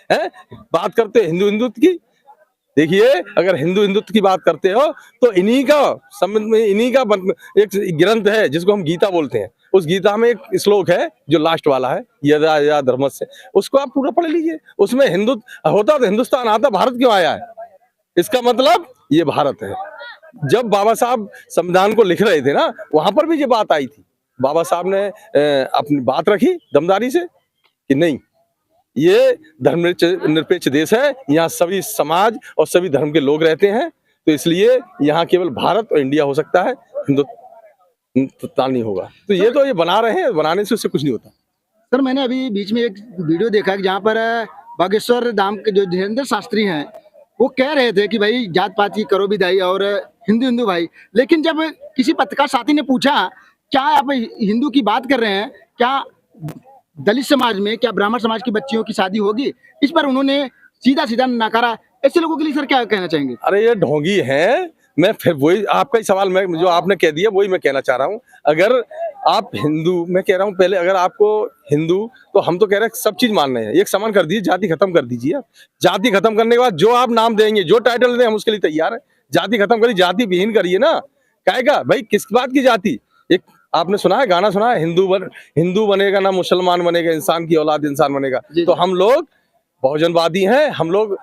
हैं, बात करते हिंदू हिंदुत्व की। देखिए, अगर हिंदू हिंदुत्व की बात करते हो तो इन्हीं का संबंध में, इन्हीं का एक ग्रंथ है जिसको हम गीता बोलते हैं। उस गीता में एक श्लोक है जो लास्ट वाला है, यदा यदा धर्मस्य, उसको आप पूरा पढ़ लीजिए। उसमें हिंदुत्व होता तो हिंदुस्तान आता, भारत क्यों आया है? इसका मतलब ये भारत है। जब बाबा साहब संविधान को लिख रहे थे ना, वहां पर भी ये बात आई थी। बाबा साहब ने अपनी बात रखी दमदारी से कि नहीं, ये धर्मनिरपेक्ष देश है, यहाँ सभी समाज और सभी धर्म के लोग रहते हैं, तो इसलिए यहाँ केवल भारत और इंडिया हो सकता है, हिंदुस्तान नहीं होगा। तो ये बना रहे हैं, बनाने से उससे कुछ नहीं होता। सर, मैंने अभी बीच में एक वीडियो देखा कि जहाँ पर बागेश्वर धाम के जो धीरेन्द्र शास्त्री हैं, वो कह रहे थे कि भाई जात पात की करो विदाई और हिंदू हिंदू भाई। लेकिन जब किसी पत्रकार साथी ने पूछा क्या आप हिंदू की बात कर रहे हैं, क्या दलित समाज में, क्या ब्राह्मण समाज की बच्चियों की शादी होगी, इस पर उन्होंने सीधा सीधा नकारा। ऐसे लोगों के लिए सर क्या कहना चाहेंगे? अरे ये ढोंगी है। मैं फिर वही आपका ही सवाल मैं जो आपने कह दिया वही मैं कहना चाह रहा हूँ। अगर आप हिंदू, मैं कह रहा हूँ पहले, अगर आपको हिंदू, तो हम तो कह रहे हैं सब चीज मान रहे हैं, एक समान कर दीजिए, जाति खत्म कर दीजिए। आप जाति खत्म करने के बाद जो आप नाम देंगे, जो टाइटल दें, हम उसके लिए तैयार है। जाति खत्म करिए, जाति विहीन करिए ना। कहेगा भाई किस बात की जाति? एक आपने सुना है, गाना सुना है, हिंदू बनेगा ना मुसलमान बनेगा, इंसान की औलाद इंसान बनेगा। तो हम लोग बहुजनवादी हैं, हम लोग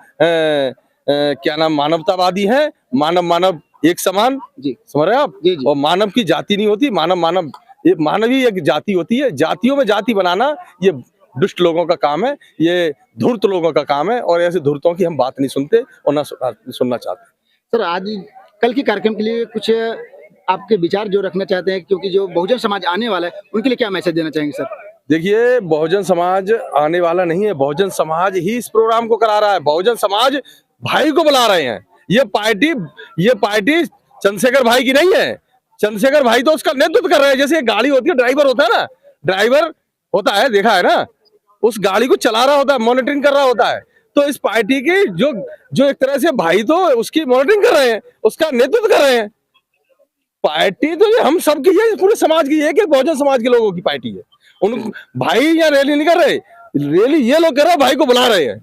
क्या नाम, मानवतावादी हैं। मानव एक समान जी, समझ रहे हैं आप? जी। और मानव की जाति नहीं होती, मानव ये मानव ही एक जाति होती है। जातियों में जाति बनाना ये दुष्ट लोगों का काम है, ये धूर्त लोगों का काम है, और ऐसे धूर्तों की हम बात नहीं सुनते और ना सुनना चाहते। सर, आज कल के कार्यक्रम के लिए कुछ आपके विचार जो रखना चाहते हैं, क्योंकि जो बहुजन समाज आने वाला है उनके लिए क्या मैसेज देना चाहेंगे सर? देखिए, बहुजन समाज आने वाला नहीं है, बहुजन समाज ही इस प्रोग्राम को करा रहा है। बहुजन समाज भाई को बुला रहे हैं। ये पार्टी चंद्रशेखर भाई की नहीं है। चंद्रशेखर भाई तो उसका नेतृत्व कर रहे हैं। जैसे गाड़ी होती है, ड्राइवर होता है ना, ड्राइवर होता है, देखा है ना, उस गाड़ी को चला रहा होता है, मॉनिटरिंग कर रहा होता है। तो इस पार्टी के जो एक तरह से भाई तो उसकी मॉनिटरिंग कर रहे हैं, उसका नेतृत्व कर रहे हैं। पार्टी तो ये हम सबकी है, पूरे समाज की है, कि बहुजन समाज के लोगों की पार्टी है। उन भाई या रैली नहीं कर रहे, रैली ये लोग कर रहे हैं, भाई को बुला रहे हैं।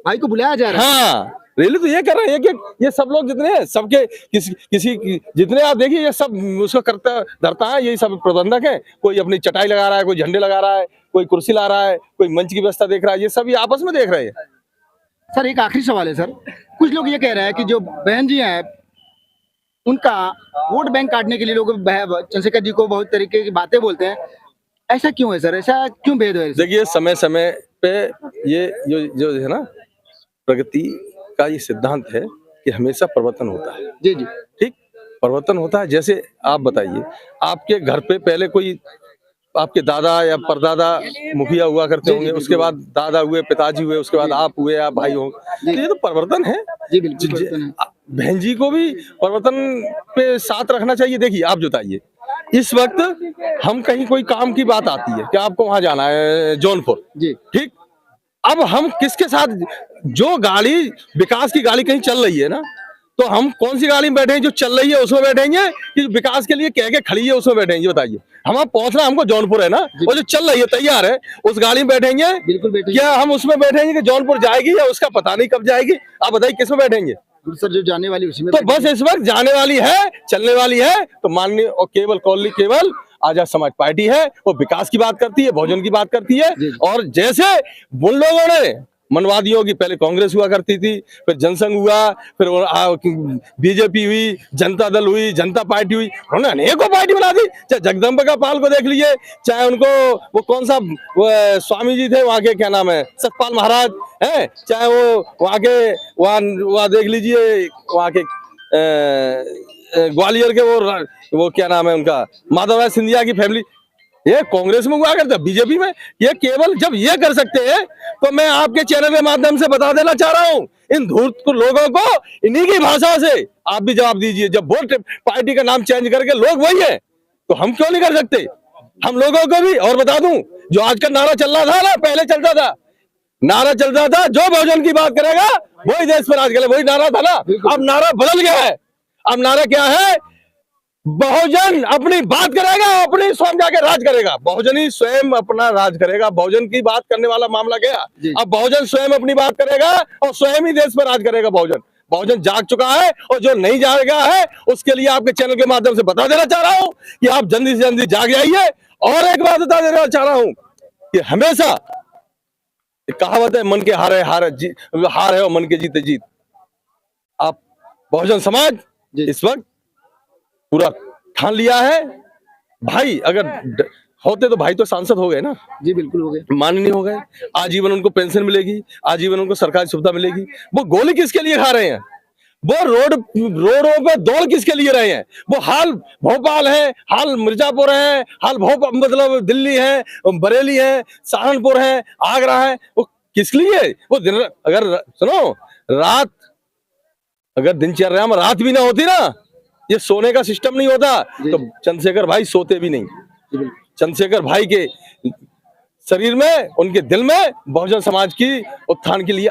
भाई को बुलाया जा रहा है। हाँ, रैली तो ये कर रहे हैं कि ये सब लोग जितने हैं, सबके किसी जितने आप देखिए, ये सब उसको करता धरता है, यही सब प्रबंधक है। कोई अपनी चटाई लगा रहा है, कोई झंडे लगा रहा है, कोई कुर्सी ला रहा है, कोई मंच की व्यवस्था देख रहा है, ये सब ये आपस में देख रहे हैं। सर, एक आखिरी सवाल है सर। कुछ लोग ये कह रहे हैं कि जो बहन जी हैं, उनका वोट बैंक काटने के लिए लोग चंद्रशेखर जी को बहुत तरीके की बातें बोलते हैं। ऐसा क्यों है सर? ऐसा क्यों भेद है? देखिए, समय समय पे ये जो है ना, प्रगति का ये सिद्धांत है कि हमेशा परिवर्तन होता है। जी जी, ठीक, परिवर्तन होता है। जैसे आप बताइए, आपके घर पे पहले कोई आपके दादा या परदादा मुखिया हुआ करते होंगे, उसके बाद दादा हुए, पिताजी हुए, उसके बाद आप हुए, आप भाई हो। तो ये तो परिवर्तन है। जी बिल्कुल। बहन जी को भी परिवर्तन पे साथ रखना चाहिए। देखिए, आप बताइए, इस वक्त हम कहीं कोई काम की बात आती है कि आपको वहां जाना है जौनपुर, जी ठीक, अब हम किसके साथ, जो गाड़ी विकास की गाड़ी कहीं चल रही है ना, तो हम कौन सी गाड़ी में बैठे जो चल रही है उसमें बैठेंगे, कि विकास के लिए कह के खड़ी है उसमें बैठेंगे? बताइए। हमारा पहुंचना, हमको जौनपुर है ना, वो जो चल रही है तैयार है, उस गाड़ी में बैठेंगे? बिल्कुल बैठेंगे। क्या हम उसमें बैठेंगे कि जौनपुर जाएगी या उसका पता नहीं कब जाएगी? आप बताइए किस में बैठेंगे? सर, जो जाने वाली उसी में। तो बस इस वक्त जाने वाली है, चलने वाली है, तो माननीय और केवल आजाद समाज पार्टी है। वो विकास की बात करती है, बहुजन की बात करती है। और जैसे उन लोगों ने मनवादियों की, पहले कांग्रेस हुआ करती थी, फिर जनसंघ हुआ, फिर बीजेपी हुई, जनता दल हुई, जनता पार्टी हुई, उन्होंने अनेकों पार्टी बना दी। चाहे जगदम्बिका पाल को देख लीजिए, चाहे उनको वो कौन सा स्वामी जी थे वहाँ के, क्या नाम है, सतपाल महाराज है, चाहे वो वहाँ के वहाँ देख लीजिए, वहाँ के ग्वालियर के वो क्या नाम है उनका, माधव राय सिंधिया की फैमिली, ये कांग्रेस में हुआ करता, बीजेपी में। ये केवल जब ये कर सकते हैं, तो मैं आपके चैनल के माध्यम से बता देना चाह रहा हूँ इन धूर्त लोगों को, इन्हीं की भाषा से आप भी जवाब दीजिए। जब वोट पार्टी का नाम चेंज करके लोग वही है, तो हम क्यों नहीं कर सकते? हम लोगों को भी और बता दूं, जो आज का नारा चल रहा था ना, पहले चलता था, नारा चलता था, जो बहुजन की बात करेगा वही देश पर राज करेगा, वही नारा था ना। अब नारा बदल गया है। अब नारा क्या है? बहुजन अपनी बात करेगा, अपनी स्वयं जाके राज करेगा। बहुजन ही स्वयं अपना राज करेगा। बहुजन की बात करने वाला मामला गया। जी। अब बहुजन स्वयं अपनी बात करेगा और स्वयं ही देश पर राज करेगा। बहुजन बहुजन जाग चुका है, और जो नहीं जागा है उसके लिए आपके चैनल के माध्यम से बता देना चाह रहा हूं कि आप जल्दी से जल्दी जाग जाइए। और एक बात बता देना चाह रहा हूं कि हमेशा एक कहावत है, मन के हार है हार है और मन के जीते जीत। आप बहुजन समाज जी। इस वक्त पूरा ठान लिया है। भाई अगर होते तो भाई तो सांसद हो गए ना, जी बिल्कुल हो गए। माननीय हो गए। आजीवन उनको पेंशन मिलेगी, आजीवन उनको सरकारी सुविधा मिलेगी। वो गोली किसके लिए खा रहे हैं? वो रोडों पे दौड़ किसके लिए रहे हैं? वो हाल भोपाल है, हाल मिर्जापुर है, हाल भोपाल मतलब दिल्ली है, बरेली है, सहारनपुर है, आगरा है। वो किस लिए? वो दिन अगर सुनो रात, अगर दिनचर्या में रात भी ना होती ना, ये सोने का सिस्टम नहीं होता, जी। तो चंद्रशेखर भाई सोते भी नहीं। जी बिल्कुल। चंद्रशेखर भाई के शरीर में, उनके दिल में बहुजन समाज की उत्थान के लिए